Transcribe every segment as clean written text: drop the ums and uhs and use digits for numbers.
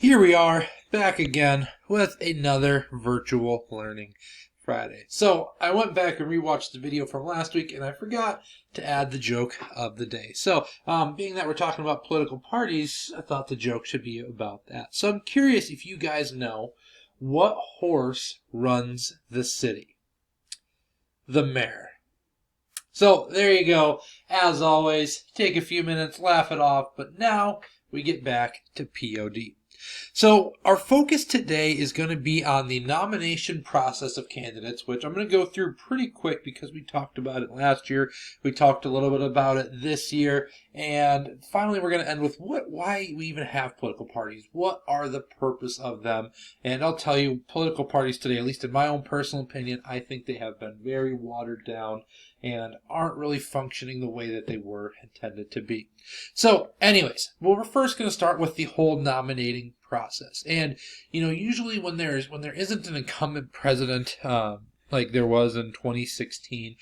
Here we are, back again with another Virtual Learning Friday. So I went back and rewatched the video from last week and I forgot to add the joke of the day. So being that we're talking about political parties, I thought the joke should be about that. So I'm curious if you guys know what horse runs the city. The mayor. So there you go. As always, take a few minutes, laugh it off, but now we get back to POD. So our focus today is going to be on the nomination process of candidates, which I'm going to go through pretty quick because we talked about it last year. We talked a little bit about it this year. And finally, we're going to end with why we even have political parties. What are the purpose of them? And I'll tell you, political parties today, at least in my own personal opinion, I think they have been very watered down and aren't really functioning the way that they were intended to be. So anyways, well, we're first going to start with the whole nominating process. And, usually when there isn't an incumbent president, like there was in 2016,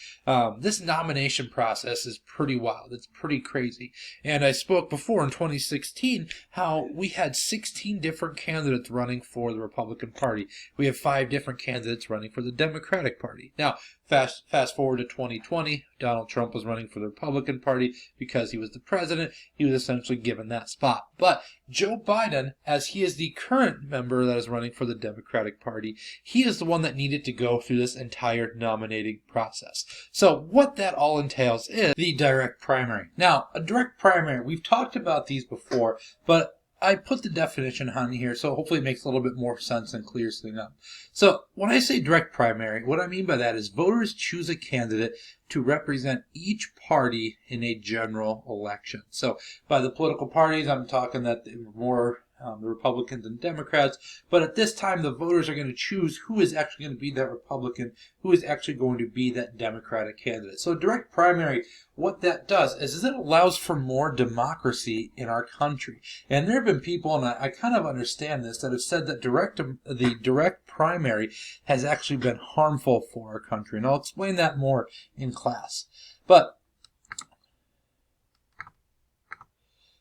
this nomination process is pretty wild. It's pretty crazy. And I spoke before in 2016 how we had 16 different candidates running for the Republican Party. We have 5 different candidates running for the Democratic Party. Now, fast forward to 2020, Donald Trump was running for the Republican Party because he was the president. He was essentially given that spot. But Joe Biden, as he is the current member that is running for the Democratic Party, he is the one that needed to go through this entire nominating process. So what that all entails is the direct primary. Now, a direct primary, we've talked about these before, but I put the definition on here, so hopefully it makes a little bit more sense and clears things up. So when I say direct primary, what I mean by that is voters choose a candidate to represent each party in a general election. So by the political parties, I'm talking that they were more the Republicans and Democrats, but at this time the voters are going to choose who is actually going to be that Republican, who is actually going to be that Democratic candidate. So direct primary, what that does is it allows for more democracy in our country. And there have been people, and I kind of understand this, that have said that the direct primary has actually been harmful for our country. And I'll explain that more in class. But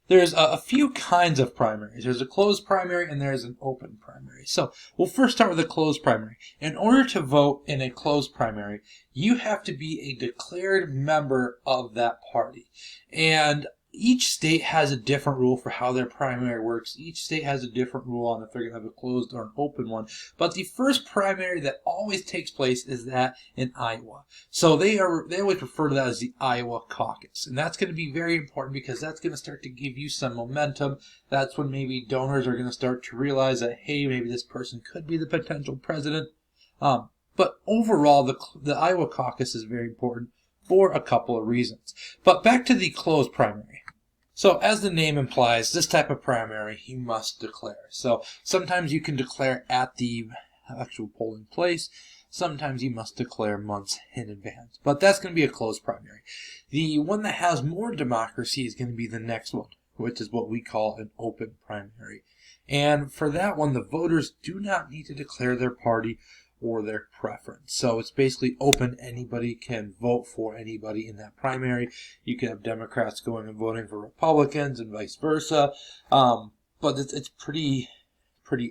there's a few kinds of primaries. There's a closed primary and there's an open primary. So we'll first start with a closed primary. In order to vote in a closed primary, you have to be a declared member of that party. And each state has a different rule for how their primary works. Each state has a different rule on if they're going to have a closed or an open one. But the first primary that always takes place is that in Iowa. So they always refer to that as the Iowa caucus. And that's going to be very important because that's going to start to give you some momentum. That's when maybe donors are going to start to realize that, hey, maybe this person could be the potential president. But overall, the Iowa caucus is very important for a couple of reasons. But back to the closed primary. So as the name implies, this type of primary you must declare. So sometimes you can declare at the actual polling place. Sometimes you must declare months in advance. But that's going to be a closed primary. The one that has more democracy is going to be the next one, which is what we call an open primary. And for that one, the voters do not need to declare their party or their preference. So it's basically open. Anybody can vote for anybody in that primary. You can have Democrats going and voting for Republicans and vice versa. But it's pretty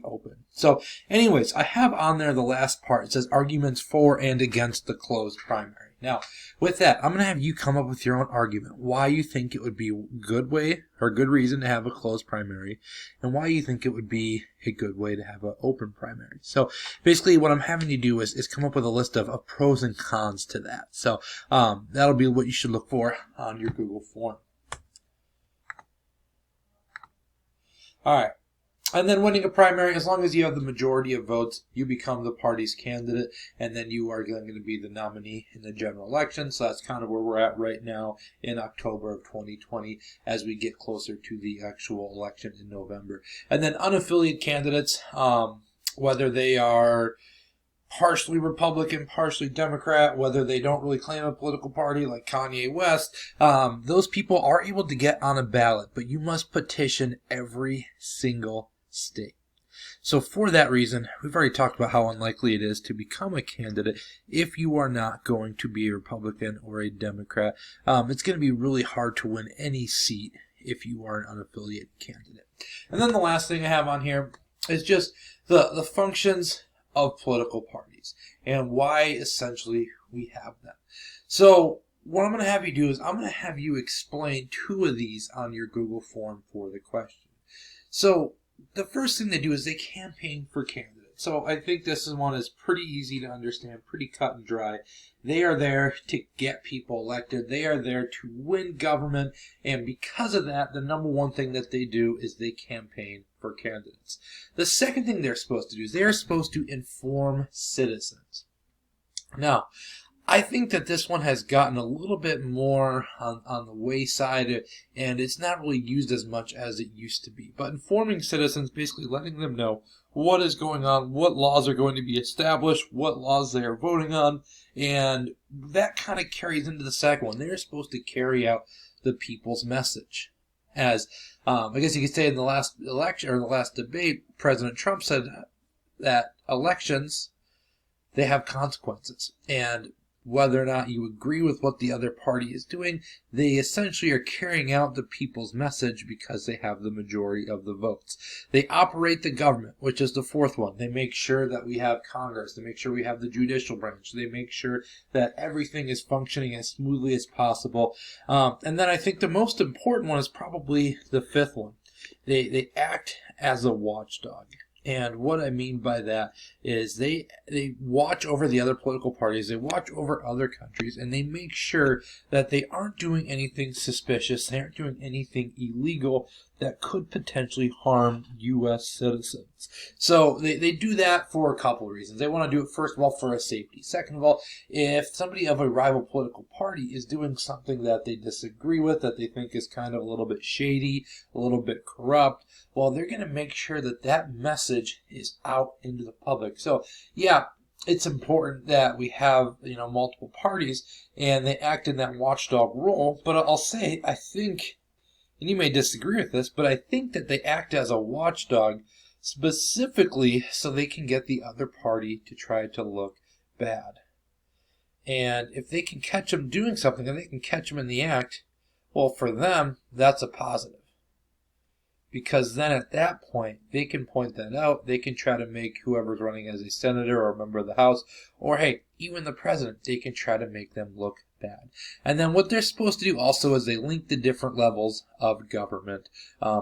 open. So anyways, I have on there the last part. It says arguments for and against the closed primary. Now, with that, I'm going to have you come up with your own argument. Why you think it would be a good way or a good reason to have a closed primary, and why you think it would be a good way to have an open primary. So basically what I'm having you do is come up with a list of pros and cons to that. So that'll be what you should look for on your Google form. All right. And then winning a primary, as long as you have the majority of votes, you become the party's candidate, and then you are going to be the nominee in the general election. So that's kind of where we're at right now in October of 2020 as we get closer to the actual election in November. And then unaffiliated candidates, whether they are partially Republican, partially Democrat, whether they don't really claim a political party like Kanye West, those people are able to get on a ballot, but you must petition every single state. So for that reason, we've already talked about how unlikely it is to become a candidate if you are not going to be a Republican or a Democrat. It's going to be really hard to win any seat if you are an unaffiliated candidate. And then the last thing I have on here is just the functions of political parties and why essentially we have them. So what I'm going to have you do is I'm going to have you explain 2 of these on your Google form for the question. So the first thing they do is they campaign for candidates. So I think this one is pretty easy to understand, pretty cut and dry. They are there to get people elected. They are there to win government. And because of that, the number one thing that they do is they campaign for candidates. The second thing they're supposed to do is they are supposed to inform citizens. Now, I think that this one has gotten a little bit more on the wayside, and it's not really used as much as it used to be. But informing citizens, basically letting them know what is going on, what laws are going to be established, what laws they are voting on, and that kind of carries into the second one. They're supposed to carry out the people's message. As I guess you could say in the last election or in the last debate, President Trump said that elections, they have consequences, and whether or not you agree with what the other party is doing, they essentially are carrying out the people's message because they have the majority of the votes. They operate the government, which is the fourth one. They make sure that we have Congress. They make sure we have the judicial branch. They make sure that everything is functioning as smoothly as possible. And then I think the most important one is probably the fifth one. They act as a watchdog. And what I mean by that is they watch over the other political parties, they watch over other countries, and they make sure that they aren't doing anything suspicious, they aren't doing anything illegal that could potentially harm U.S. citizens. So they do that for a couple of reasons. They want to do it, first of all, for a safety. Second of all, if somebody of a rival political party is doing something that they disagree with, that they think is kind of a little bit shady, a little bit corrupt, well, they're going to make sure that that message is out into the public. So, yeah, it's important that we have, multiple parties and they act in that watchdog role. But I'll say, I think, and you may disagree with this, but I think that they act as a watchdog specifically so they can get the other party to try to look bad. And if they can catch them doing something and they can catch them in the act, well, for them, that's a positive. Because then at that point, they can point that out. They can try to make whoever's running as a senator or a member of the House, or hey, even the president, they can try to make them look bad. And then what they're supposed to do also is they link the different levels of government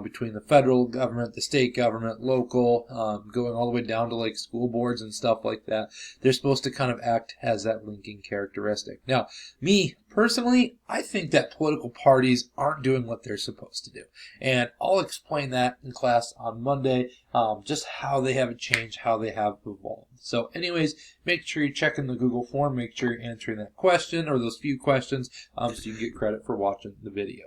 between the federal government, the state government, local, going all the way down to like school boards and stuff like that. They're supposed to kind of act as that linking characteristic. Now, me personally, I think that political parties aren't doing what they're supposed to do. And I'll explain that in class on Monday, just how they have changed, how they have evolved. So anyways, make sure you check in the Google form, make sure you're answering that question or those few questions so you can get credit for watching the video.